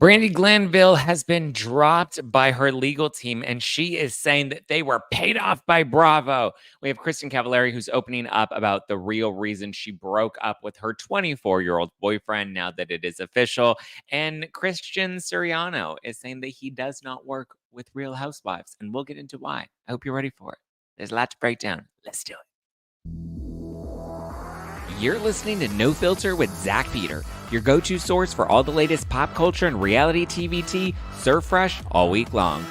Brandi Glanville has been dropped by her legal team, and she is saying that they were paid off by Bravo. We have Kristin Cavallari, who's opening up about the real reason she broke up with her 24-year-old boyfriend now that it is official. And Christian Siriano is saying that he does not work with Real Housewives, and we'll get into why. I hope you're ready for it. There's a lot to break down. Let's do it. You're listening to No Filter with Zach Peter, your go-to source for all the latest pop culture and reality TV tea, served fresh all week long.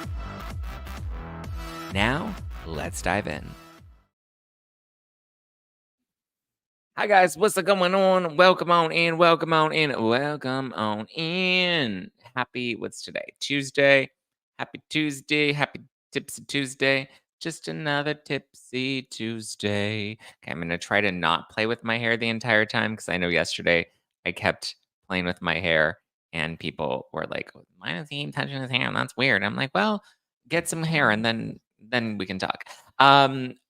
Now, let's dive in. Hi guys, what's going on? Welcome on in, welcome on in, welcome on in. Happy, what's today? Tuesday. Happy Tuesday, happy Tipsy Tuesday. Just another Tipsy Tuesday. Okay, I'm going to try to not play with my hair the entire time because I know yesterday I kept playing with my hair and people were like, why is he touching his hair? That's weird. I'm like, well, get some hair and then we can talk.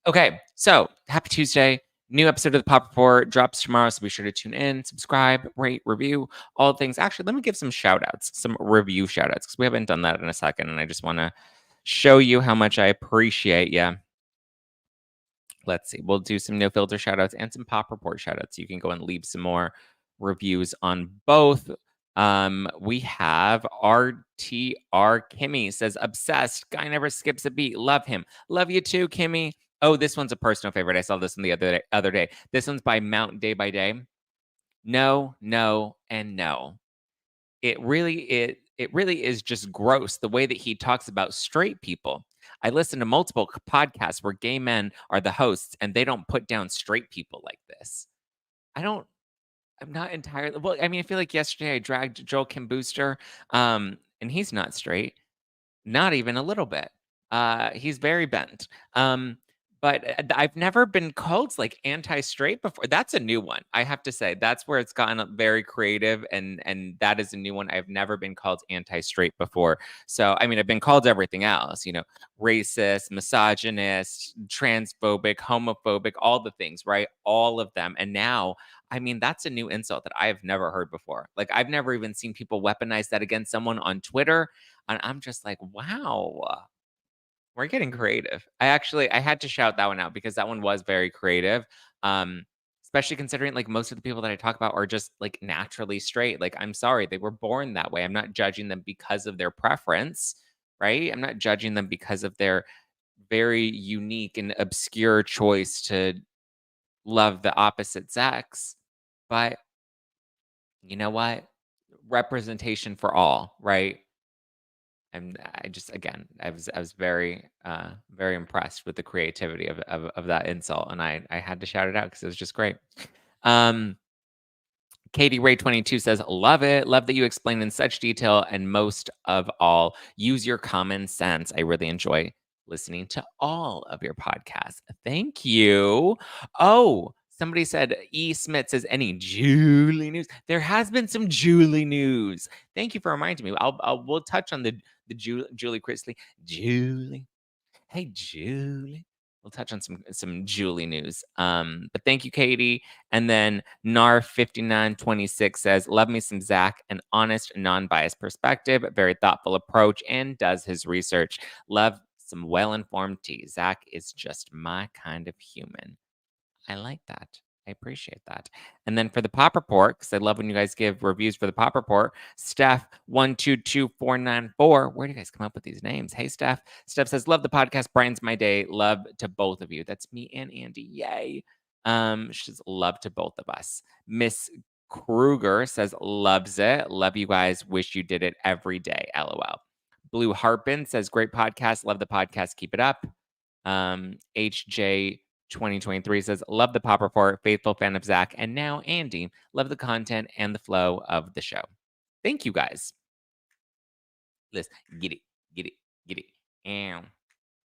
Okay, so happy Tuesday. New episode of the Pop Report drops tomorrow, so be sure to tune in, subscribe, rate, review, all things. Actually, let me give some shout outs, some review shout outs, because we haven't done that in a second, and I just want to show you how much I appreciate you. Let's see. We'll do some No Filter shout outs and some Pop Report shout outs. You can go and leave some more reviews on both. We have RTR Kimmy says, obsessed. Guy never skips a beat. Love him. Love you too, Kimmy. Oh, this one's a personal favorite. I saw this one the other day. This one's by Mount Day by Day. No, no, and no. It really is just gross the way that he talks about straight people. I listen to multiple podcasts where gay men are the hosts and they don't put down straight people like this. I'm not entirely well. I mean, I feel like yesterday I dragged Joel Kim Booster, and he's not straight, not even a little bit. He's very bent. But I've never been called like anti-straight before. That's a new one. I have to say that's where it's gotten very creative, and that is a new one. I've never been called anti-straight before. So I mean, I've been called everything else, racist, misogynist, transphobic, homophobic, all the things, right? All of them. And now, I mean, that's a new insult that I've never heard before. Like I've never even seen people weaponize that against someone on Twitter. And I'm just like, wow, we're getting creative. I had to shout that one out because that one was very creative. Especially considering like most of the people that I talk about are just like naturally straight. Like, I'm sorry, they were born that way. I'm not judging them because of their preference, right? I'm not judging them because of their very unique and obscure choice to love the opposite sex. But you know what? Representation for all, right? I just again, I was very very impressed with the creativity of that insult, and I had to shout it out because it was just great. Katie Ray 22 says, love it. Love that you explain in such detail, and most of all, use your common sense. I really enjoy listening to all of your podcasts. Thank you. Oh, somebody said E. Smith says, any Julie news? There has been some Julie news. Thank you for reminding me. We'll touch on the Julie Chrisley. Julie. Hey, Julie. We'll touch on some Julie news. But thank you, Katie. And then NAR5926 says, love me some Zach, an honest, non-biased perspective, very thoughtful approach, and does his research. Love some well-informed tea. Zach is just my kind of human. I like that. I appreciate that. And then for the Pop Report, because I love when you guys give reviews for the Pop Report, Steph122494. Where do you guys come up with these names? Hey, Steph. Steph says, love the podcast. Brightens my day. Love to both of you. That's me and Andy. Yay. She says, love to both of us. Miss Kruger says, loves it. Love you guys. Wish you did it every day. LOL. Blue Harpin says, great podcast. Love the podcast. Keep it up. HJ 2023 says, love the Pop Report, faithful fan of Zach, and now Andy. Love the content and the flow of the show. Thank you guys. Let's get it. Ow.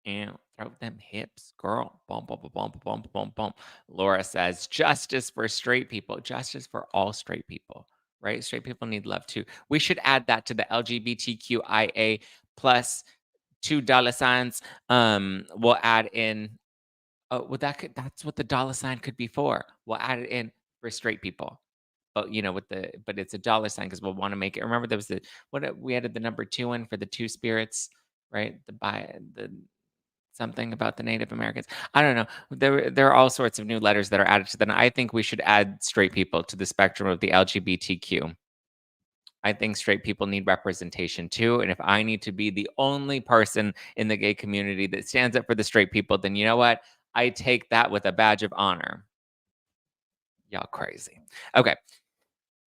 Throw them hips, girl. Bum, bum, bum, bum, bum, bum, bum. Laura says, justice for straight people. Justice for all straight people, right? Straight people need love too. We should add that to the LGBTQIA plus $2. We'll add in. Oh, well, that's what the dollar sign could be for. We'll add it in for straight people. but but it's a dollar sign because we'll want to make it. Remember there was we added the number 2 in for the two spirits, right? The something about the Native Americans. I don't know. There are all sorts of new letters that are added to them. I think we should add straight people to the spectrum of the LGBTQ. I think straight people need representation too. And if I need to be the only person in the gay community that stands up for the straight people, then you know what? I take that with a badge of honor. Y'all crazy. Okay.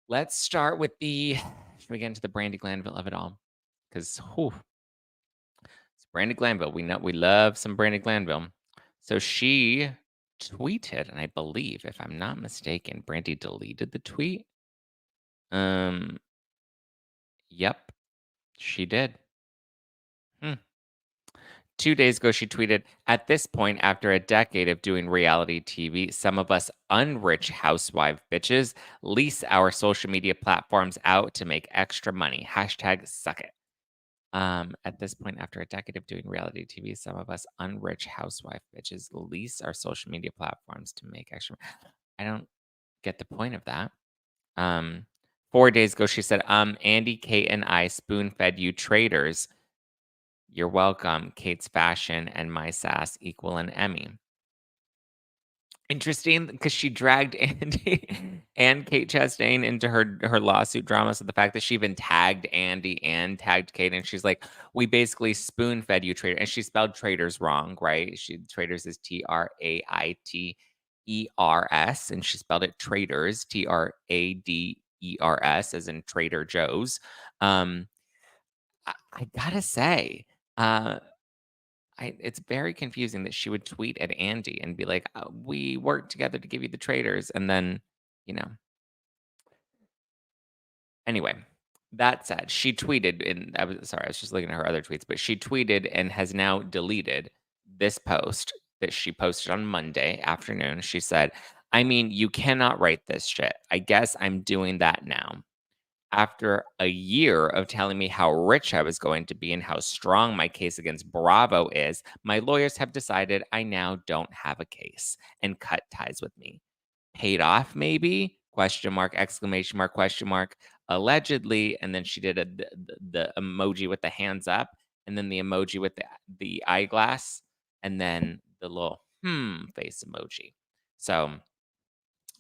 Let's start with should we get into the Brandi Glanville of it all? Because it's Brandi Glanville. We know we love some Brandi Glanville. So she tweeted, and I believe, if I'm not mistaken, Brandi deleted the tweet. Yep, she did. 2 days ago, she tweeted, "At this point, after a decade of doing reality TV, some of us unrich housewife bitches lease our social media platforms out to make extra money. Hashtag suck it." At this point, after a decade of doing reality TV, some of us unrich housewife bitches lease our social media platforms to make extra. I don't get the point of that. 4 days ago, she said, Andy, Kate, and I spoon fed you traitors. You're welcome. Kate's fashion and my sass equal an Emmy. Interesting because she dragged Andy and Kate Chastain into her lawsuit drama. So the fact that she even tagged Andy and tagged Kate, and she's like, "We basically spoon fed you, traitor," and she spelled traitors wrong, right? Traitors is Traiters, and she spelled it traitors, Traders, as in Trader Joe's. I gotta say, uh, it's very confusing that she would tweet at Andy and be like, "We worked together to give you the traders," and then, you know. Anyway, that said, she tweeted, and I was sorry, I was just looking at her other tweets, but she tweeted and has now deleted this post that she posted on Monday afternoon. She said, "I mean, you cannot write this shit. I guess I'm doing that now. After a year of telling me how rich I was going to be and how strong my case against Bravo is, my lawyers have decided I now don't have a case and cut ties with me. Paid off, maybe? Question mark, exclamation mark, question mark. Allegedly." And then she did the emoji with the hands up, and then the emoji with the eyeglass, and then the little face emoji. So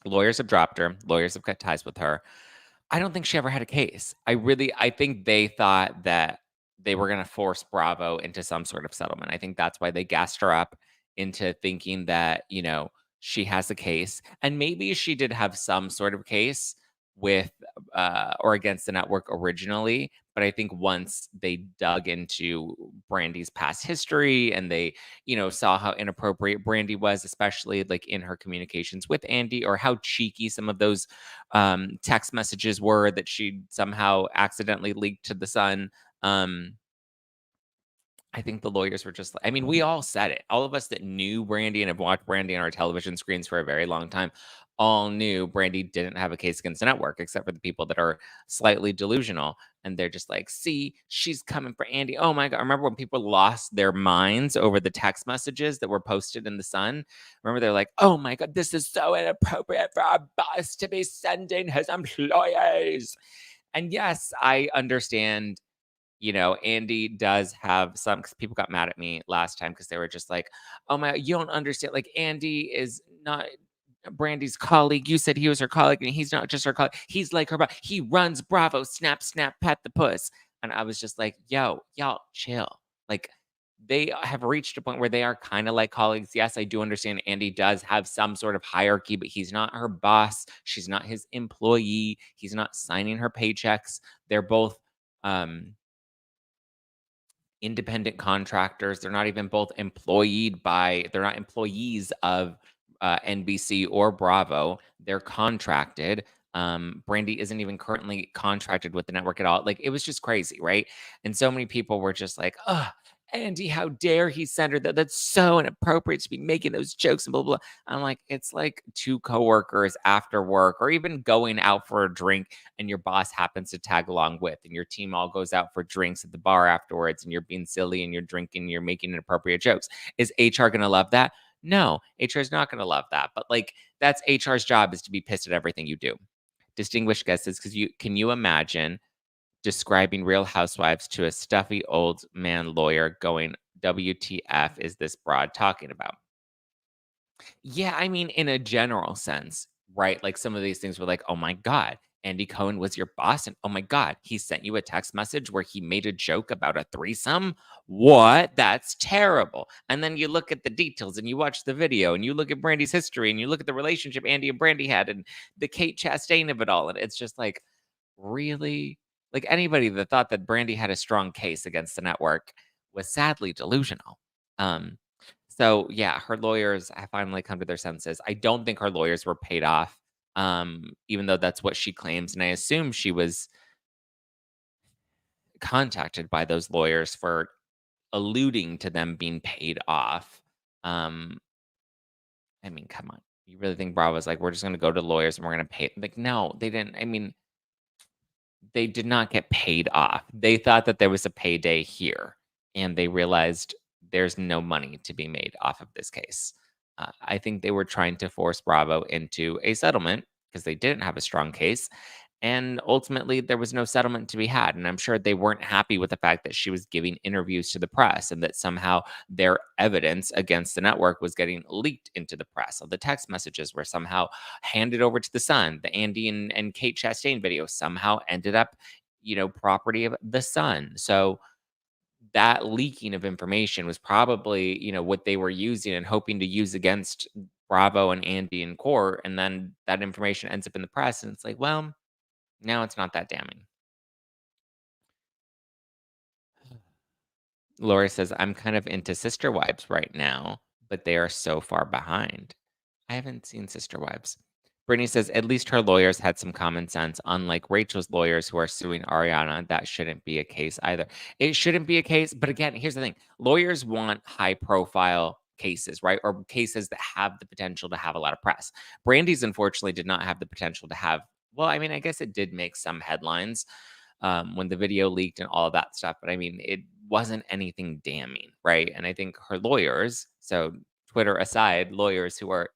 lawyers have dropped her. Lawyers have cut ties with her. I don't think she ever had a case. I think they thought that they were gonna force Bravo into some sort of settlement. I think that's why they gassed her up into thinking that, she has a case. And maybe she did have some sort of case with or against the network originally. But I think once they dug into Brandy's past history and they, saw how inappropriate Brandy was, especially like in her communications with Andy, or how cheeky some of those text messages were that she somehow accidentally leaked to the Sun. I think the lawyers were just I mean, we all said it. All of us that knew Brandy and have watched Brandy on our television screens for a very long time all knew Brandy didn't have a case against the network, except for the people that are slightly delusional. And they're just like, "See, she's coming for Andy." Oh my God. Remember when people lost their minds over the text messages that were posted in the Sun? Remember, they're like, "Oh my God, this is so inappropriate for our boss to be sending his employees." And yes, I understand, Andy does have some, because people got mad at me last time because they were just like, "Oh my, you don't understand. Like, Andy is not Brandy's colleague. You said he was her colleague, and he's not just her colleague. He's like her, he runs Bravo. Snap, snap, pat the puss." And I was just like, "Yo, y'all chill." Like, they have reached a point where they are kind of like colleagues. Yes, I do understand Andy does have some sort of hierarchy, but he's not her boss. She's not his employee. He's not signing her paychecks. They're both independent contractors. They're not even both they're not employees of NBC or Bravo. They're contracted. Brandy isn't even currently contracted with the network at all. Like, it was just crazy, right? And so many people were just like, "Oh, Andy, how dare he send her that? That's so inappropriate to be making those jokes and blah, blah, blah." I'm like, it's like two coworkers after work, or even going out for a drink, and your boss happens to tag along with, and your team all goes out for drinks at the bar afterwards, and you're being silly and you're drinking, and you're making inappropriate jokes. Is HR going to love that? No, HR is not going to love that. But like, that's HR's job, is to be pissed at everything you do. distinguished guesses because can you imagine describing Real Housewives to a stuffy old man lawyer going, WTF is this broad talking about? Yeah, I mean, in a general sense, right? Like some of these things were like, oh my God, Andy Cohen was your boss. And oh my God, he sent you a text message where he made a joke about a threesome. What? That's terrible. And then you look at the details and you watch the video and you look at Brandy's history and you look at the relationship Andy and Brandy had and the Kate Chastain of it all. And it's just like, really? Like anybody that thought that Brandy had a strong case against the network was sadly delusional. Um, so yeah, her lawyers have finally come to their senses. I don't think her lawyers were paid off, even though that's what she claims. And I assume she was contacted by those lawyers for alluding to them being paid off. Um, I mean, come on. You really think Bravo's like, we're just gonna go to lawyers and we're gonna pay? Like, no, they didn't. I mean, they did not get paid off. They thought that there was a payday here, and they realized there's no money to be made off of this case. I think they were trying to force Bravo into a settlement because they didn't have a strong case. And ultimately, there was no settlement to be had. And I'm sure they weren't happy with the fact that she was giving interviews to the press and that somehow their evidence against the network was getting leaked into the press. So the text messages were somehow handed over to the Sun. The Andy and Kate Chastain video somehow ended up, property of the Sun. So that leaking of information was probably, what they were using and hoping to use against Bravo and Andy in court. And then that information ends up in the press. And it's like, well, now it's not that damning. Lori says, I'm kind of into Sister Wives right now, but they are so far behind. I haven't seen Sister Wives. Brittany says, at least her lawyers had some common sense, unlike Rachel's lawyers who are suing Ariana. That shouldn't be a case either. It shouldn't be a case. But again, here's the thing lawyers want high profile cases, right? Or cases that have the potential to have a lot of press. Brandy's unfortunately did not have the potential to have, well, I mean, I guess it did make some headlines when the video leaked and all of that stuff. But I mean, it wasn't anything damning, right? And I think her lawyers, so Twitter aside, lawyers who are,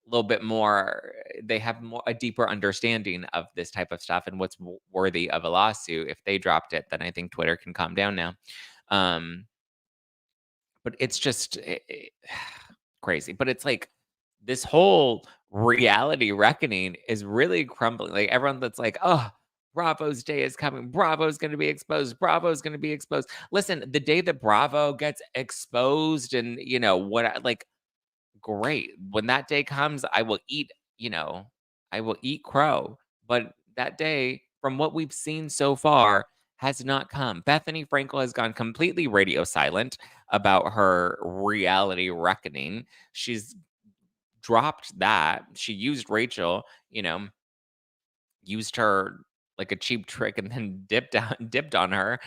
a little bit more, they have more a deeper understanding of this type of stuff and what's worthy of a lawsuit. If they dropped it, then I think Twitter can calm down now. Um, but it's just crazy. But it's like this whole reality reckoning is really crumbling. Like everyone that's like, oh, Bravo's day is coming. Bravo's going to be exposed. Bravo's going to be exposed. Listen, the day that Bravo gets exposed and, like, great. When that day comes, I will eat crow. But that day, from what we've seen so far, has not come. Bethany Frankel has gone completely radio silent about her reality reckoning. She's dropped that. She used Rachel, used her like a cheap trick and then dipped on her,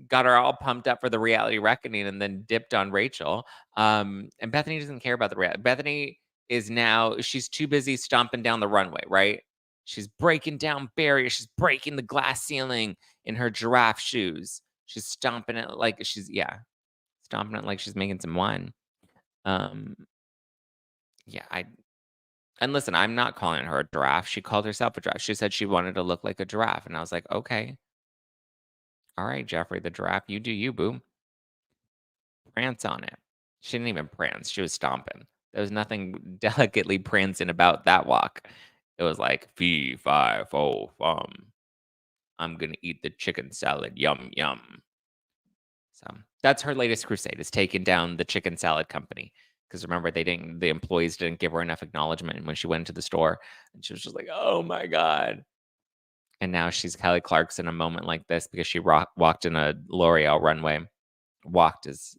got her all pumped up for the reality reckoning and then dipped on Rachel. And Bethany doesn't care about the reality. Bethany is now she's too busy stomping down the runway, right? She's breaking down barriers, she's breaking the glass ceiling in her giraffe shoes. She's stomping it like stomping it like she's making some wine. Um, yeah, and listen, I'm not calling her a giraffe. She called herself a giraffe. She said she wanted to look like a giraffe. And I was like, okay. All right, Jeffrey the giraffe, you do you, boo. Prance on it. She didn't even prance. She was stomping. There was nothing delicately prancing about that walk. It was like, fee, fi, fo, fum. I'm going to eat the chicken salad. Yum, yum. So that's her latest crusade is taking down the chicken salad company. Because remember, the employees didn't give her enough acknowledgement when she went into the store. And she was just like, oh my God. And now she's Kelly Clarkson a moment like this because she walked in a L'Oreal runway. Walked is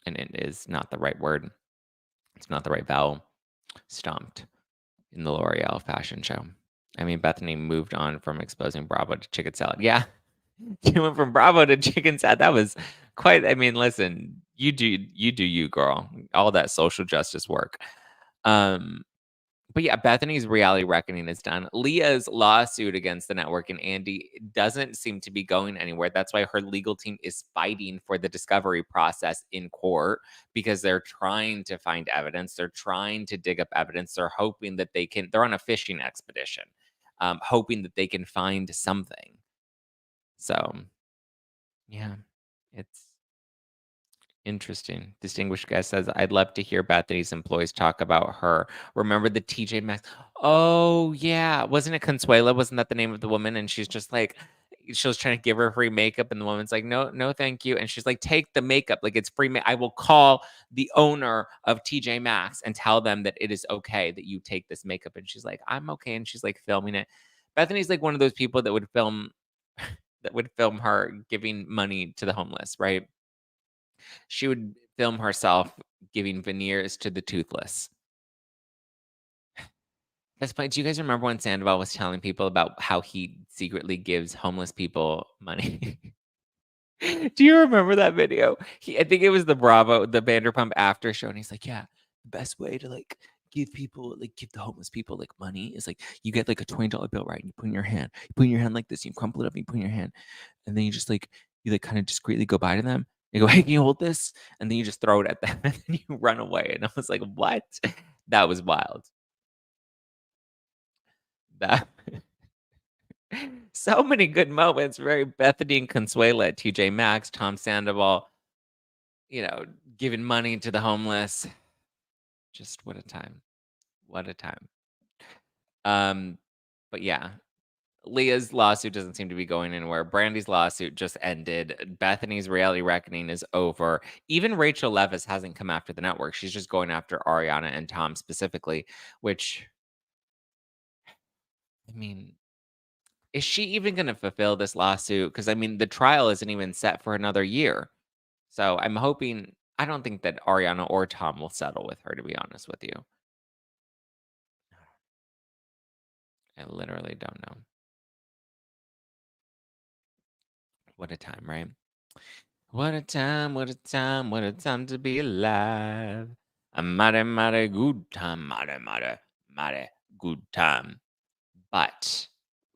and it is not the right word. It's not the right vowel. Stomped in the L'Oreal fashion show. I mean, Bethany moved on from exposing Bravo to chicken salad. Yeah, she went from Bravo to chicken salad. That was quite. I mean, listen, you do you, girl. All that social justice work. Um, But yeah, Bethany's reality reckoning is done. Leah's lawsuit against the network and Andy doesn't seem to be going anywhere. That's why her legal team is fighting for the discovery process in court because they're trying to find evidence. They're trying to dig up evidence. They're hoping that they're on a fishing expedition, hoping that they can find something. So, yeah, it's interesting. Distinguished guest says, I'd love to hear Bethany's employees talk about her. Remember the TJ Maxx? Oh, yeah. Wasn't it Consuela? Wasn't that the name of the woman? And she's just like, she was trying to give her free makeup, and the woman's like, no, no, thank you. And she's like, take the makeup. Like, it's free. I will call the owner of TJ Maxx and tell them that it is okay that you take this makeup. And she's like, I'm okay. And she's like filming it. Bethany's like one of those people that would film her giving money to the homeless, right? She would film herself giving veneers to the toothless. That's funny. Do you guys remember when Sandoval was telling people about how he secretly gives homeless people money? Do you remember that video? I think it was the Vanderpump After show, and he's like, "Yeah, the best way to like give the homeless people like money is like you get like a $20 bill, right? And you put it in your hand, like this, you crumple it up, and you put it in your hand, and then you kind of discreetly go by to them. You go, hey, can you hold this? And then you just throw it at them, and then you run away. And I was like, what? That was wild. That so many good moments. Very Bethany and Consuela at TJ Maxx, Tom Sandoval, giving money to the homeless. Just what a time. What a time. But yeah, Leah's lawsuit doesn't seem to be going anywhere. Brandi's lawsuit just ended. Bethany's reality reckoning is over. Even Rachel Leviss hasn't come after the network. She's just going after Ariana and Tom specifically, which, I mean, is she even going to fulfill this lawsuit? Because, I mean, the trial isn't even set for another year. So I'm hoping, I don't think that Ariana or Tom will settle with her, to be honest with you. I literally don't know. What a time, right? What a time, what a time, what a time to be alive. A mighty, mighty good time, mighty, mighty, mighty good time. But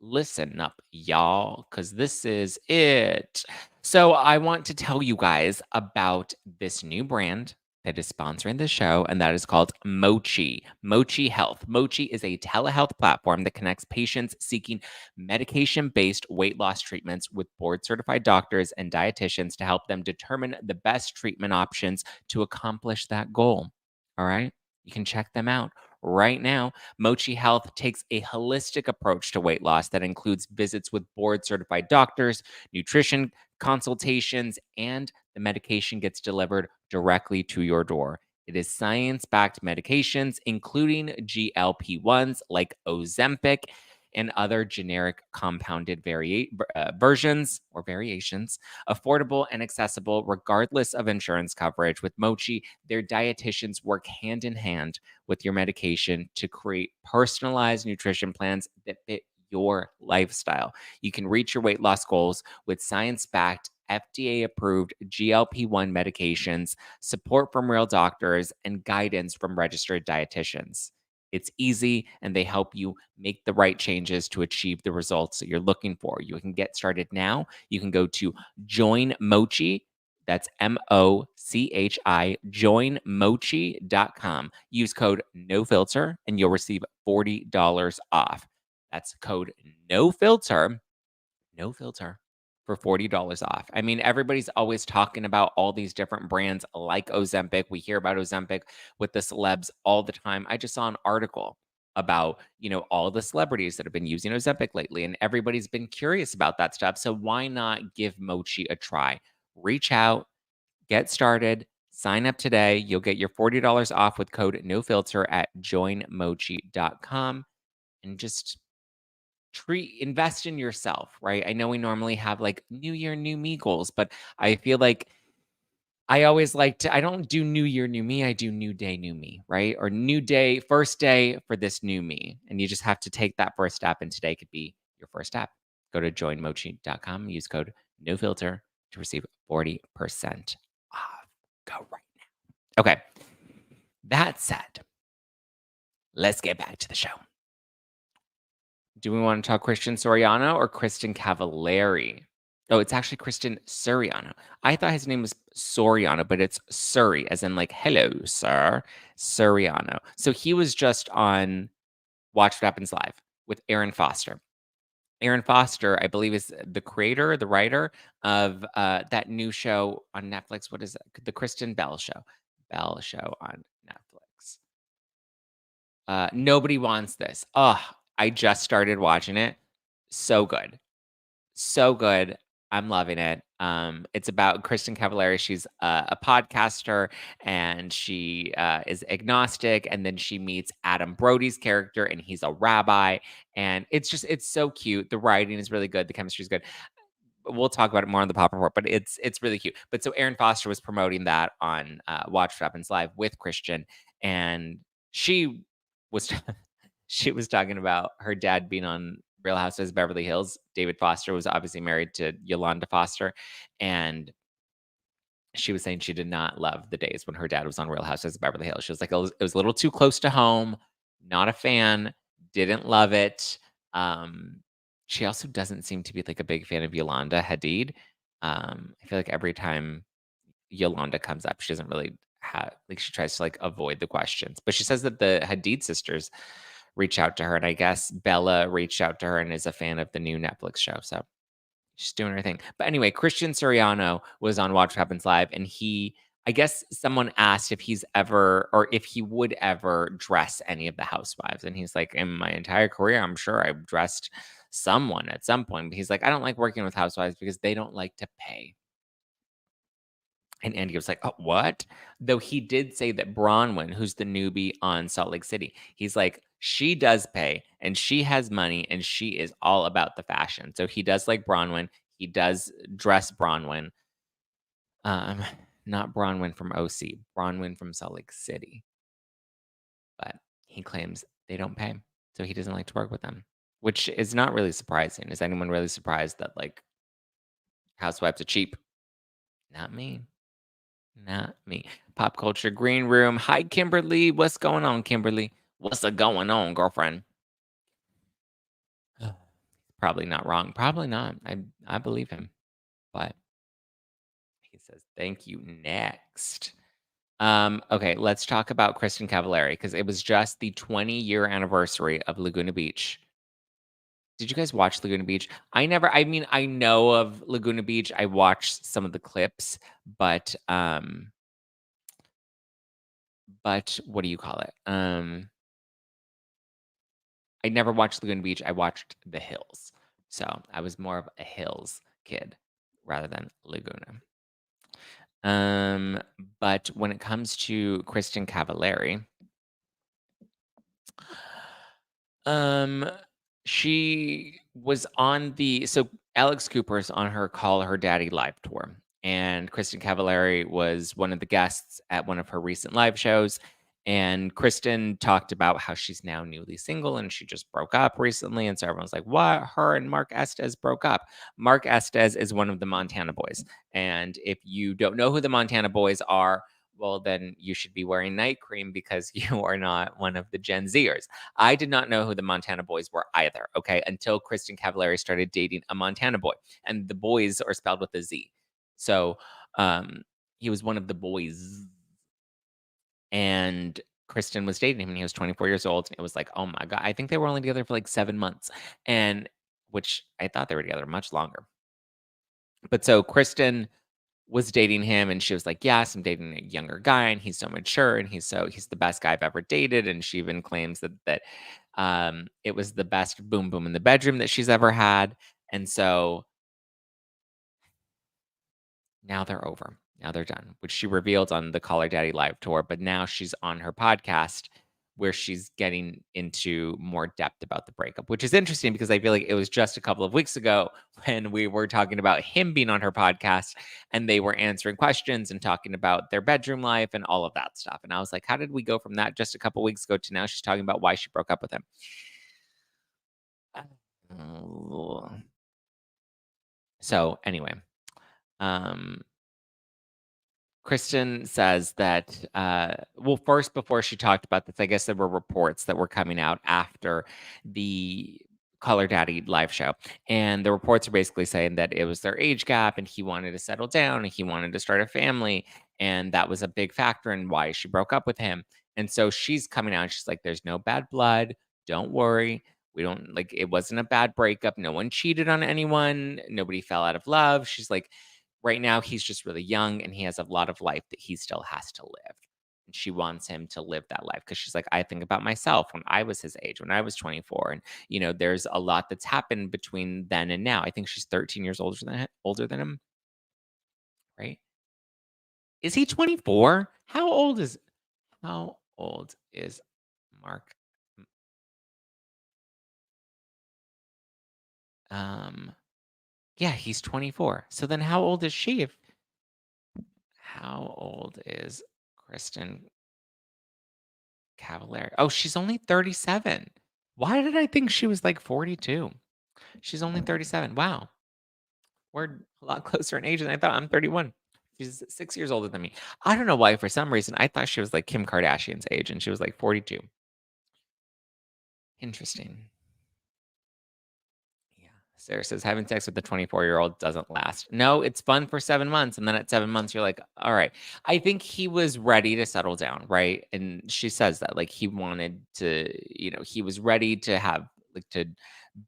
listen up, y'all, because this is it. So I want to tell you guys about this new brand that is sponsoring the show, and that is called Mochi. Mochi Health. Mochi is a telehealth platform that connects patients seeking medication-based weight loss treatments with board-certified doctors and dietitians to help them determine the best treatment options to accomplish that goal. All right? You can check them out right now. Mochi Health takes a holistic approach to weight loss that includes visits with board certified doctors, nutrition consultations, and the medication gets delivered directly to your door. It is science backed medications, including GLP 1s like Ozempic and other generic compounded versions or variations, affordable and accessible regardless of insurance coverage. With Mochi, their dietitians work hand in hand with your medication to create personalized nutrition plans that fit your lifestyle. You can reach your weight loss goals with science backed, FDA approved GLP 1 medications, support from real doctors, and guidance from registered dietitians. It's easy and they help you make the right changes to achieve the results that you're looking for. You can get started now. You can go to Join Mochi. That's Mochi, joinmochi.com. Use code NOFILTER and you'll receive $40 off. That's code NOFILTER, no filter, for $40 off. I mean, everybody's always talking about all these different brands like Ozempic. We hear about Ozempic with the celebs all the time. I just saw an article about, all the celebrities that have been using Ozempic lately, and everybody's been curious about that stuff. So why not give Mochi a try? Reach out, get started, sign up today. You'll get your $40 off with code NOFILTER at joinmochi.com, and just invest in yourself, right? I know we normally have like new year, new me goals, but I feel like I always like to, I don't do new year, new me. I do new day, new me, right? Or new day, first day for this new me. And you just have to take that first step. And today could be your first step. Go to joinmochi.com, use code NOFILTER to receive 40% off. Go right now. Okay. That said, let's get back to the show. Do we want to talk Christian Siriano or Kristin Cavallari? Oh, it's actually Christian Siriano. I thought his name was Soriano, but it's Suri, as in like, hello, sir, Siriano. So he was just on Watch What Happens Live with Aaron Foster. Aaron Foster, I believe, is the creator, the writer of that new show on Netflix. What is it? The Kristen Bell show. Bell show on Netflix. Nobody Wants This. Oh, I just started watching it. So good. So good. I'm loving it. It's about Kristin Cavallari. She's a podcaster and she is agnostic. And then she meets Adam Brody's character, and he's a rabbi. And it's so cute. The writing is really good. The chemistry is good. We'll talk about it more on the pop report, but it's really cute. But so Aaron Foster was promoting that on Watch What Happens Live with Christian, and she was she was talking about her dad being on Real Housewives of Beverly Hills. David Foster was obviously married to Yolanda Foster, and she was saying she did not love the days when her dad was on Real Housewives of Beverly Hills. She was like, it was a little too close to home. Not a fan. Didn't love it. Um, she also doesn't seem to be like a big fan of Yolanda Hadid. I feel like every time Yolanda comes up, she doesn't really have like she tries to like avoid the questions. But she says that the Hadid sisters reach out to her, and I guess Bella reached out to her and is a fan of the new Netflix show. So she's doing her thing. But anyway, Christian Siriano was on Watch What Happens Live, and I guess someone asked if he's ever or if he would ever dress any of the housewives. And he's like, in my entire career, I'm sure I've dressed someone at some point. But he's like, I don't like working with housewives because they don't like to pay. And Andy was like, "Oh, what?" Though he did say that Bronwyn, who's the newbie on Salt Lake City, he's like, she does pay and she has money and she is all about the fashion. So he does like Bronwyn. He does dress Bronwyn. Um, Not Bronwyn from OC, Bronwyn from Salt Lake City. But he claims they don't pay. So he doesn't like to work with them, which is not really surprising. Is anyone really surprised that like housewives are cheap? Not me. Not me. Pop culture green room. Hi, Kimberly. What's going on, Kimberly? What's a going on, girlfriend? Probably not wrong. Probably not. I believe him. But he says, thank you. Next. Okay, let's talk about Kristin Cavallari because it was just the 20-year anniversary of Laguna Beach. Did you guys watch Laguna Beach? I mean, I know of Laguna Beach. I watched some of the clips, but what do you call it? I never watched Laguna Beach. I watched The Hills. So I was more of a Hills kid rather than Laguna. But when it comes to Kristin Cavallari, um, she was on so Alex Cooper's on her Call Her Daddy live tour, and Kristin Cavallari was one of the guests at one of her recent live shows. And Kristin talked about how she's now newly single and she just broke up recently. And so everyone's like, what? Her and Mark Estes broke up. Mark Estes is one of the Montana Boys. And if you don't know who the Montana Boys are, well, then you should be wearing night cream because you are not one of the Gen Zers. I did not know who the Montana Boys were either, okay, until Kristin Cavallari started dating a Montana boy. And the boys are spelled with a Z. So he was one of the boys. And Kristin was dating him and he was 24 years old. And it was like, oh my God. I think they were only together for like 7 months. And which I thought they were together much longer. But so Kristin was dating him and she was like, yes, I'm dating a younger guy and he's so mature and he's the best guy I've ever dated. And she even claims that it was the best boom boom in the bedroom that she's ever had. And so now they're over. Now they're done, which she revealed on the Call Her Daddy live tour. But now she's on her podcast where she's getting into more depth about the breakup, which is interesting because I feel like it was just a couple of weeks ago when we were talking about him being on her podcast and they were answering questions and talking about their bedroom life and all of that stuff. And I was like, how did we go from that just a couple weeks ago to now she's talking about why she broke up with him? So anyway, um, Kristen says that, well, first, before she talked about this, I guess there were reports that were coming out after the Color Daddy live show. And the reports are basically saying that it was their age gap and he wanted to settle down and he wanted to start a family. And that was a big factor in why she broke up with him. And so she's coming out and she's like, there's no bad blood. Don't worry. We don't like it wasn't a bad breakup. No one cheated on anyone. Nobody fell out of love. She's like, right now, he's just really young and he has a lot of life that he still has to live. And she wants him to live that life because she's like, I think about myself when I was his age, when I was 24. And, there's a lot that's happened between then and now. I think she's 13 years older than him, right? Is he 24? How old is Mark? Um, yeah, he's 24. So then how old is she? If How old is Kristin Cavallari? Oh, she's only 37. Why did I think she was like 42? She's only 37. Wow. We're a lot closer in age than I thought. I'm 31. She's 6 years older than me. I don't know why, for some reason, I thought she was like Kim Kardashian's age and she was like 42. Interesting. Yeah. Sarah says having sex with a 24-year-old doesn't last. No, it's fun for 7 months. And then at 7 months, you're like, all right. I think he was ready to settle down, right? And she says that like he wanted to, he was ready to have like to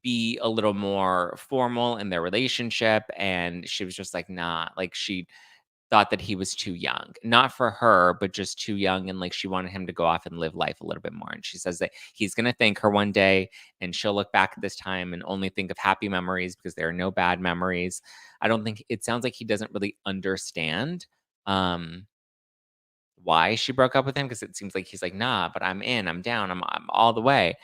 be a little more formal in their relationship. And she was just like, nah, like she thought that he was too young, not for her, but just too young. And like she wanted him to go off and live life a little bit more. And she says that he's going to thank her one day and she'll look back at this time and only think of happy memories because there are no bad memories. I don't think it sounds like he doesn't really understand. Um, why she broke up with him because it seems like he's like, "Nah, but I'm in, I'm down, I'm all the way."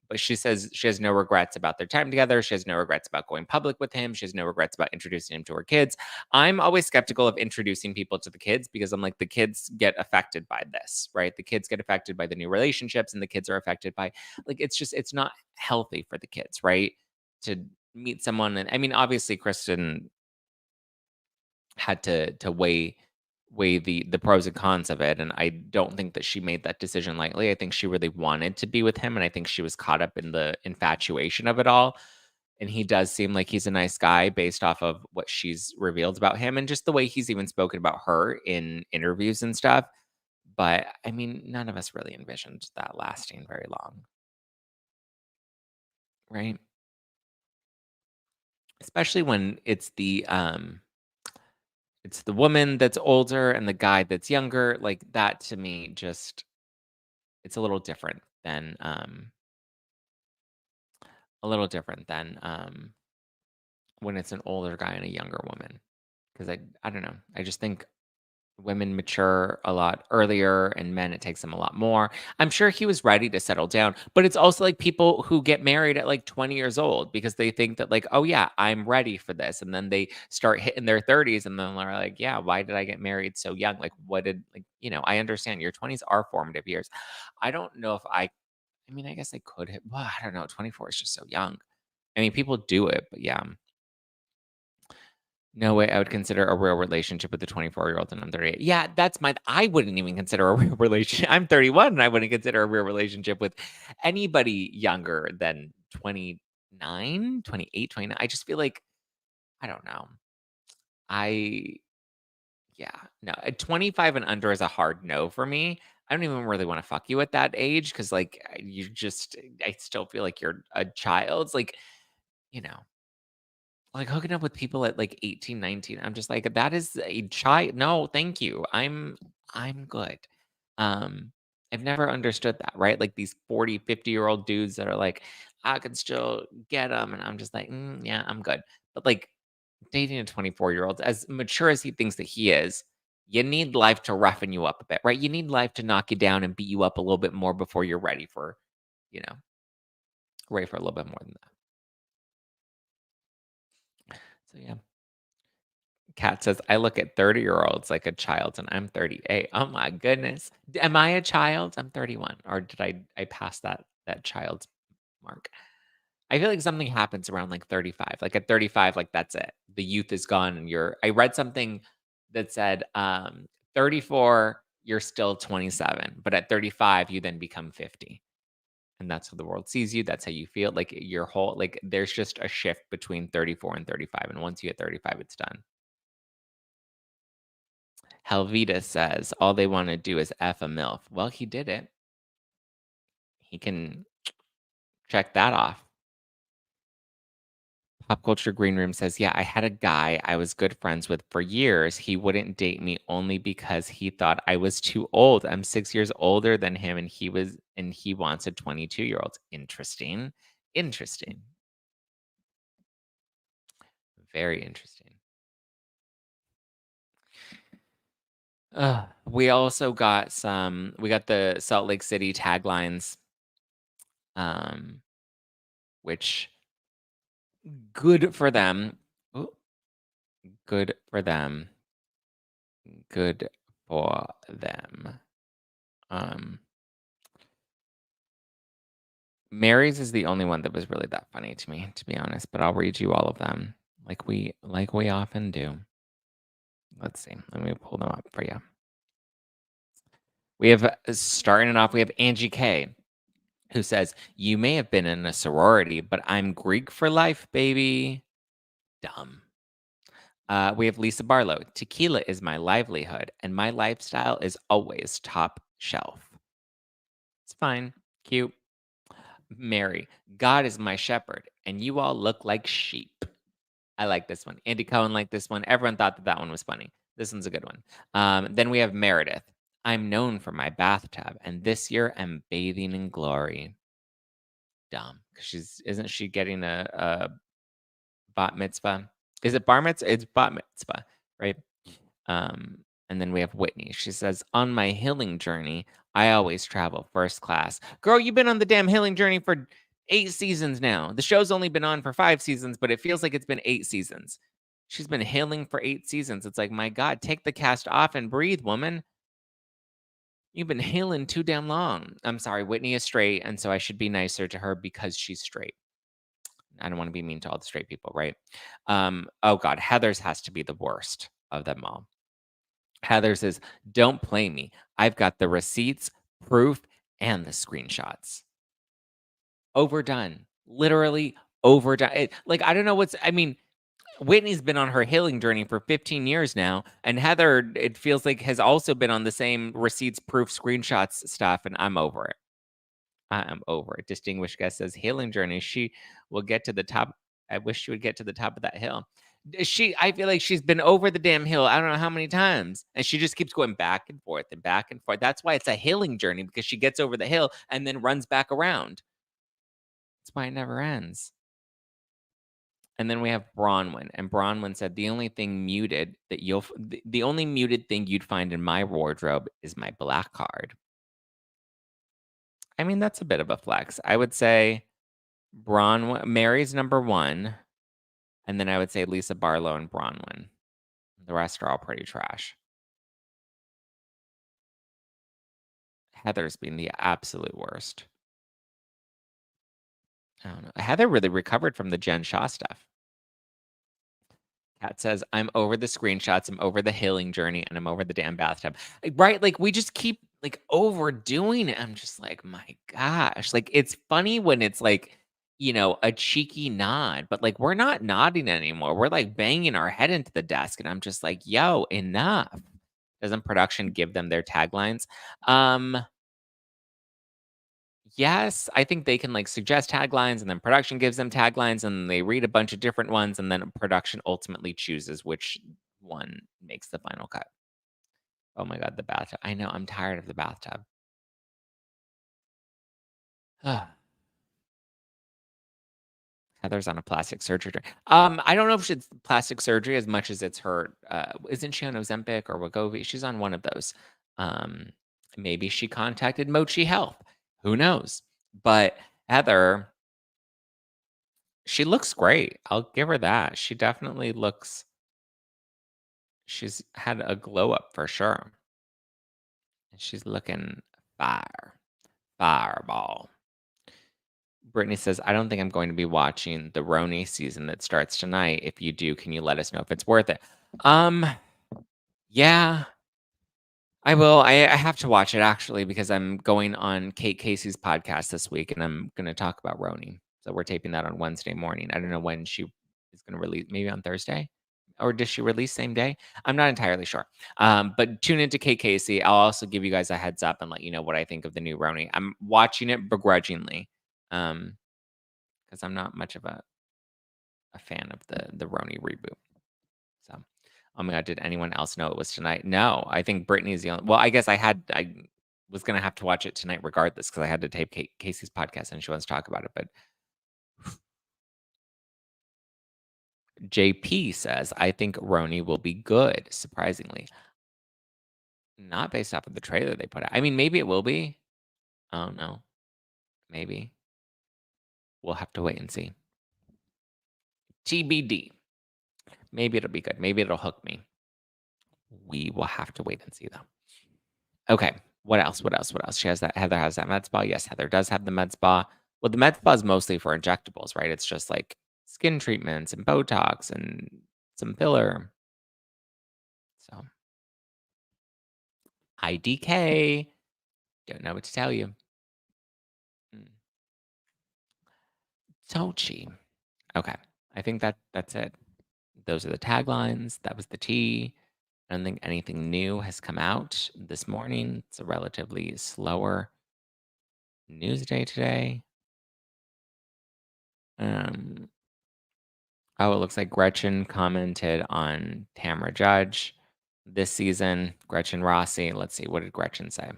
But she says she has no regrets about their time together. She has no regrets about going public with him. She has no regrets about introducing him to her kids. I'm always skeptical of introducing people to the kids because I'm like, the kids get affected by this, right? The kids get affected by the new relationships, and the kids are affected by like it's not healthy for the kids, right? To meet someone, and I mean, obviously, Kristen had to weigh the pros and cons of it, and I don't think that she made that decision lightly. I think she really wanted to be with him, and I think she was caught up in the infatuation of it all, and he does seem like he's a nice guy based off of what she's revealed about him and just the way he's even spoken about her in interviews and stuff, but, I mean, none of us really envisioned that lasting very long, right? Especially when it's the woman that's older and the guy that's younger, like, that to me just it's a little different than, when it's an older guy and a younger woman. Because I don't know, I just think women mature a lot earlier and men, it takes them a lot more. I'm sure he was ready to settle down, but it's also like people who get married at like 20 years old because they think that like, "Oh yeah, I'm ready for this." And then they start hitting their 30s and then they're like, "Yeah, why did I get married so young?" Like what did like, I understand your 20s are formative years. I don't know if I mean, I guess I could have, well, I don't know, 24 is just so young. I mean, people do it, but yeah. No way I would consider a real relationship with a 24-year-old and I'm 38. Yeah, I wouldn't even consider a real relationship. I'm 31 and I wouldn't consider a real relationship with anybody younger than 29, 28, 29. I just feel like, I don't know. I, yeah, no, at 25 and under is a hard no for me. I don't even really want to fuck you at that age because, like, I still feel like you're a child. It's like, you know, like, hooking up with people at, like, 18, 19, I'm just like, "That is a child. No, thank you. I'm good." Um, I've never understood that, right? Like, these 40, 50-year-old dudes that are like, "I can still get them," and I'm just like, yeah, I'm good." But, like, dating a 24-year-old, as mature as he thinks that he is, you need life to roughen you up a bit, right? You need life to knock you down and beat you up a little bit more before you're you know, ready for a little bit more than that. So, yeah. Kat says, I look at 30-year-olds like a child and I'm 38. Oh my goodness. Am I a child? I'm 31. Or did I pass that child's mark? I feel like something happens around like 35. Like at 35, like that's it. The youth is gone and I read something that said 34, you're still 27, but at 35, you then become 50. And that's how the world sees you. That's how you feel. Like your whole like there's just a shift between 34 and 35. And once you hit 35, it's done. Helvita says all they want to do is F a MILF. Well, he did it. He can check that off. Pop Culture Green Room says, yeah, I had a guy I was good friends with for years. He wouldn't date me only because he thought I was too old. I'm 6 years older than him, and he wants a 22-year-old. Interesting. Interesting. Very interesting. We also got we got the Salt Lake City taglines, um, which good for them. Ooh, good for them. Good for them. Um, Mary's is the only one that was really that funny to me, to be honest, but I'll read you all of them like we often do. Let's see. Let me pull them up for you. We have starting it off, we have Angie K, who says, "You may have been in a sorority, but I'm Greek for life, baby." Dumb. We have Lisa Barlow. Tequila is my livelihood, and my lifestyle is always top shelf. It's fine. Cute. Mary. God is my shepherd, and you all look like sheep. I like this one. Andy Cohen liked this one. Everyone thought that that one was funny. This one's a good one. Then we have Meredith. I'm known for my bathtub, and this year I'm bathing in glory. Dumb. Because isn't she getting a bat mitzvah? Is it bar mitzvah? It's bat mitzvah, right? And then we have Whitney. She says, on my healing journey, I always travel first class. Girl, you've been on the damn healing journey for 8 seasons now. The show's only been on for 5 seasons, but it feels like it's been 8 seasons. She's been healing for 8 seasons. It's like, my God, take the cast off and breathe, woman. You've been healing too damn long. I'm sorry, Whitney is straight, and so I should be nicer to her because she's straight. I don't want to be mean to all the straight people, right? Oh God, Heather's has to be the worst of them all. Heather says, don't play me. I've got the receipts, proof, and the screenshots. Overdone. Literally overdone. Like, I don't know I mean, Whitney's been on her healing journey for 15 years now, and Heather, it feels like, has also been on the same receipts, proof, screenshots stuff, and I'm over it. I am over it. Distinguished guest says, healing journey. She will get to the top. I wish she would get to the top of that hill. I feel like she's been over the damn hill. I don't know how many times. And she just keeps going back and forth and back and forth. That's why it's a healing journey, because she gets over the hill and then runs back around. That's why it never ends. And then we have Bronwyn. And Bronwyn said, the only thing muted that the only muted thing you'd find in my wardrobe is my black card. I mean, that's a bit of a flex. I would say Mary's number 1, and then I would say Lisa Barlow and Bronwyn. The rest are all pretty trash. Heather's being the absolute worst. I don't know. Heather really recovered from the Jen Shaw stuff. Kat says, I'm over the screenshots, I'm over the healing journey, and I'm over the damn bathtub. Right? Like, we just keep, like, overdoing it. I'm just like, my gosh. Like, it's funny when it's, like, a cheeky nod, but, like, we're not nodding anymore. We're, like, banging our head into the desk, and I'm just like, yo, enough. Doesn't production give them their taglines? Yes, I think they can, like, suggest taglines, and then production gives them taglines, and they read a bunch of different ones, and then production ultimately chooses which one makes the final cut. Oh my God, the bathtub. I know, I'm tired of the bathtub. Heather's on a plastic surgery. I don't know if it's plastic surgery as much as it's her. Isn't she on Ozempic or Wegovy? She's on one of those. Maybe she contacted Mochi Health. Who knows? But Heather, she looks great. I'll give her that. She definitely looks. She's had a glow up for sure. She's looking fireball. Brittany says, I don't think I'm going to be watching the Roni season that starts tonight. If you do, can you let us know if it's worth it? Yeah. I will. I have to watch it actually because I'm going on Kate Casey's podcast this week, and I'm gonna talk about Roni. So we're taping that on Wednesday morning. I don't know when she is gonna release. Maybe on Thursday, or does she release same day? I'm not entirely sure. But tune into Kate Casey. I'll also give you guys a heads up and let you know what I think of the new Roni. I'm watching it begrudgingly, because I'm not much of a fan of the Roni reboot. So, oh my god, did anyone else know it was tonight? No, I think Brittany's the only. Well, I guess I was gonna have to watch it tonight regardless because I had to tape Casey's podcast and she wants to talk about it. But JP says I think Roni will be good. Surprisingly, not based off of the trailer they put out. I mean, maybe it will be. I don't know. Maybe we'll have to wait and see. TBD. Maybe it'll be good. Maybe it'll hook me. We will have to wait and see though. Okay. What else? What else? What else? She has that. Heather has that med spa. Yes, Heather does have the med spa. Well, the med spa is mostly for injectables, right? It's just like skin treatments and Botox and some filler. So IDK. Don't know what to tell you. Mm. Sochi. Okay. I think that's it. Those are the taglines. That was the tea. I don't think anything new has come out this morning. It's a relatively slower news day today. Um, Oh, it looks like Gretchen commented on Tamra Judge this season. Gretchen Rossi. Let's see. What did Gretchen say?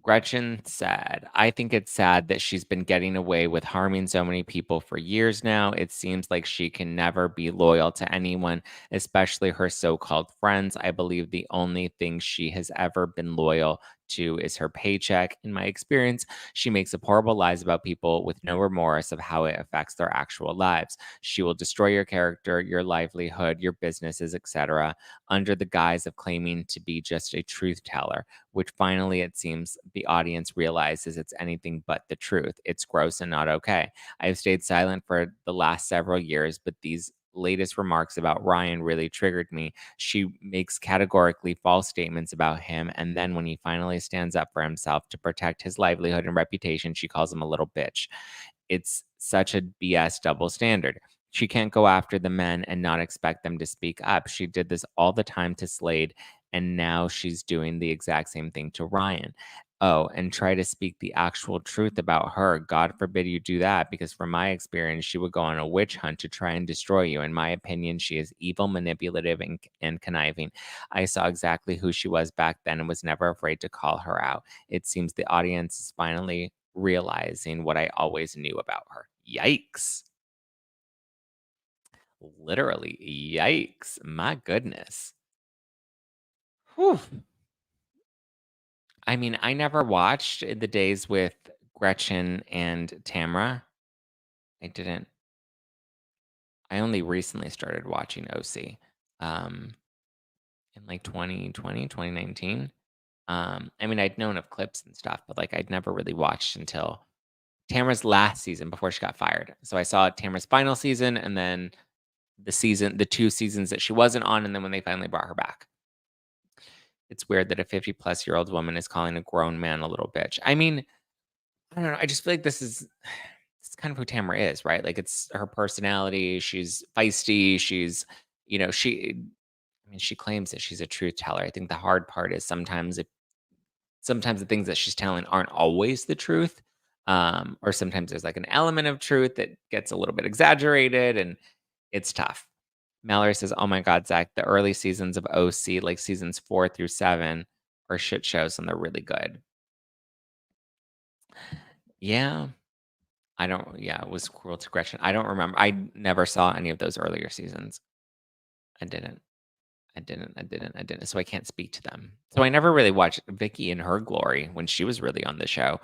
Gretchen said, I think it's sad that she's been getting away with harming so many people for years now. It seems like she can never be loyal to anyone, especially her so called friends. I believe the only thing she has ever been loyal to is her paycheck. In my experience, she makes up horrible lies about people with no remorse of how it affects their actual lives. She will destroy your character, your livelihood, your businesses, etc., under the guise of claiming to be just a truth teller, which finally it seems the audience realizes it's anything but the truth. It's gross and not okay. I've stayed silent for the last several years, but these latest remarks about Ryan really triggered me. She makes categorically false statements about him, and then when he finally stands up for himself to protect his livelihood and reputation, she calls him a little bitch. It's such a BS double standard. She can't go after the men and not expect them to speak up. She did this all the time to Slade, and now she's doing the exact same thing to Ryan. Oh, and try to speak the actual truth about her. God forbid you do that, because from my experience, she would go on a witch hunt to try and destroy you. In my opinion, she is evil, manipulative, and conniving. I saw exactly who she was back then and was never afraid to call her out. It seems the audience is finally realizing what I always knew about her. Yikes. Literally, yikes. My goodness. Whew. I mean, I never watched the days with Gretchen and Tamra. I didn't. I only recently started watching OC in like 2020, 2019. I mean, I'd known of clips and stuff, but like I'd never really watched until Tamra's last season before she got fired. So I saw Tamra's final season and then the 2 seasons that she wasn't on, and then when they finally brought her back. It's weird that a 50-plus-year-old woman is calling a grown man a little bitch. I mean, I don't know, I just feel like this is it's kind of who Tamara is, right? Like, it's her personality, she's feisty, she's I mean, she claims that she's a truth teller. I think the hard part is sometimes the things that she's telling aren't always the truth, or sometimes there's, like, an element of truth that gets a little bit exaggerated, and it's tough. Mallory says, "Oh my god, Zach, the early seasons of OC, like seasons 4 through 7, are shit shows and they're really good." Yeah, I don't yeah, it was Cruel to Gretchen. I don't remember. I never saw any of those earlier seasons. I didn't. I didn't. So I can't speak to them. So I never really watched Vicky in her glory when she was really on the show.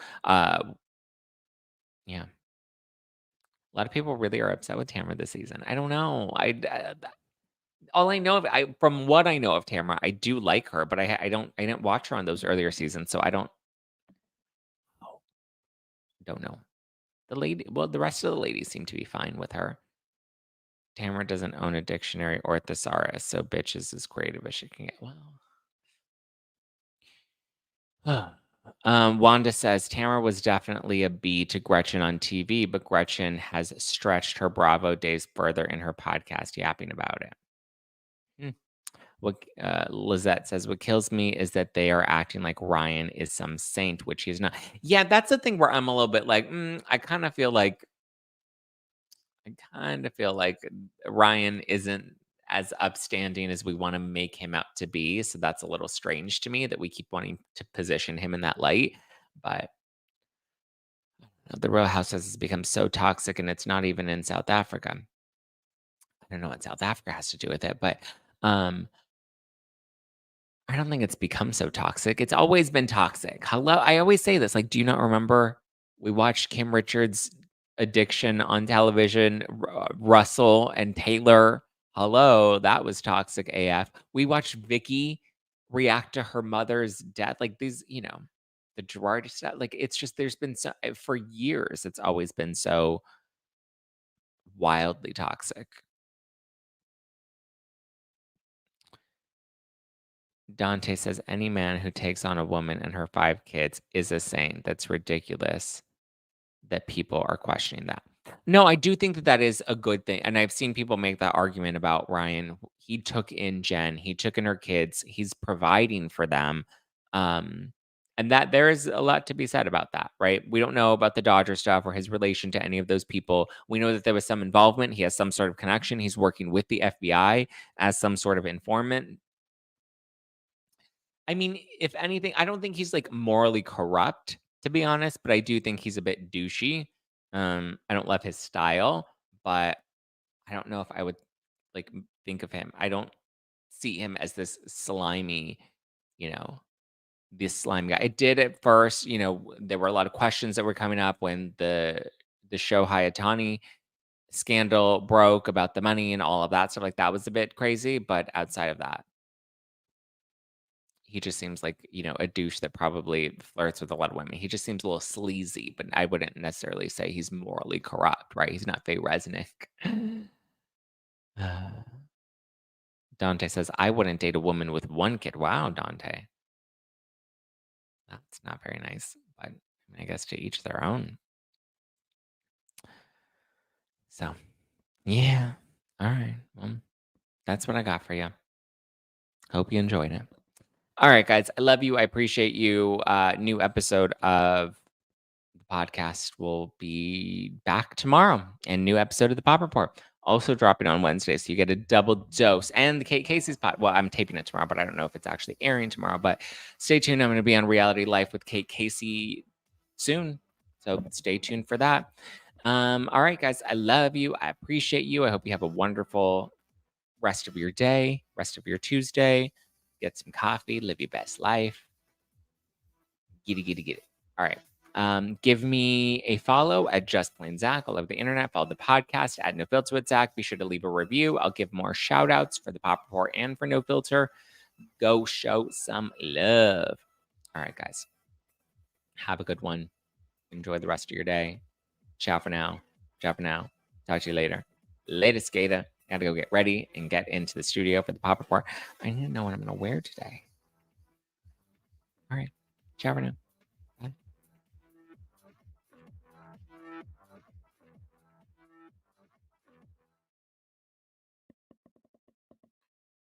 Yeah. A lot of people really are upset with Tamara this season. I don't know. All I know of from what I know of Tamara, I do like her, but I didn't watch her on those earlier seasons, so I don't know. The rest of the ladies seem to be fine with her. Tamara doesn't own a dictionary or thesaurus, so bitch is as creative as she can get. Well, Wanda says Tamara was definitely a B to Gretchen on TV, but Gretchen has stretched her Bravo days further in her podcast, yapping about it. What Lizette says, what kills me is that they are acting like Ryan is some saint, which he's not. Yeah, that's the thing where I'm a little bit like, I kind of feel like Ryan isn't as upstanding as we want to make him out to be. So that's a little strange to me that we keep wanting to position him in that light. But the Real Housewives has become so toxic, and it's not even in South Africa. I don't know what South Africa has to do with it, but um, I don't think it's become so toxic. It's always been toxic. Hello, I always say this. Like, do you not remember we watched Kim Richards' Addiction on television? Russell and Taylor. Hello, that was toxic AF. We watched Vicky react to her mother's death. Like these, the Gerard stuff. Like it's just there's been so for years. It's always been so wildly toxic. Dante says any man who takes on a woman and her 5 kids is a saint. That's ridiculous that people are questioning that. No, I do think that that is a good thing. And I've seen people make that argument about Ryan. He took in Jen, he took in her kids, he's providing for them. Um, and that there is a lot to be said about that, right? We don't know about the Dodger stuff or his relation to any of those people. We know that there was some involvement. He has some sort of connection. He's working with the FBI as some sort of informant. I mean, if anything, I don't think he's, like, morally corrupt, to be honest, but I do think he's a bit douchey. I don't love his style, but I don't know if I would, like, think of him. I don't see him as this slimy, you know, this slime guy. It did at first, there were a lot of questions that were coming up when the show Hayatani scandal broke about the money and all of that stuff, like, that was a bit crazy, but outside of that he just seems like, a douche that probably flirts with a lot of women. He just seems a little sleazy, but I wouldn't necessarily say he's morally corrupt, right? He's not Faye Resnick. Uh, Dante says, I wouldn't date a woman with 1 kid. Wow, Dante. That's not very nice, but I guess to each their own. So, yeah. All right. Well, that's what I got for you. Hope you enjoyed it. All right, guys. I love you. I appreciate you. New episode of the podcast will be back tomorrow, and new episode of the Pop Report also dropping on Wednesday, so you get a double dose. And the Kate Casey's pod. Well, I'm taping it tomorrow, but I don't know if it's actually airing tomorrow. But stay tuned. I'm going to be on Reality Life with Kate Casey soon, so stay tuned for that. All right, guys. I love you. I appreciate you. I hope you have a wonderful rest of your day, rest of your Tuesday. Get some coffee. Live your best life. Get it. All right. Give me a follow at Just Plain Zach. I love the internet. Follow the podcast at No Filter with Zach. Be sure to leave a review. I'll give more shout outs for the Pop Report and for No Filter. Go show some love. All right, guys. Have a good one. Enjoy the rest of your day. Ciao for now. Talk to you later. Latest skater. Gotta go get ready and get into the studio for the Pop Report. I need to know what I'm going to wear today. All right. Ciao for now.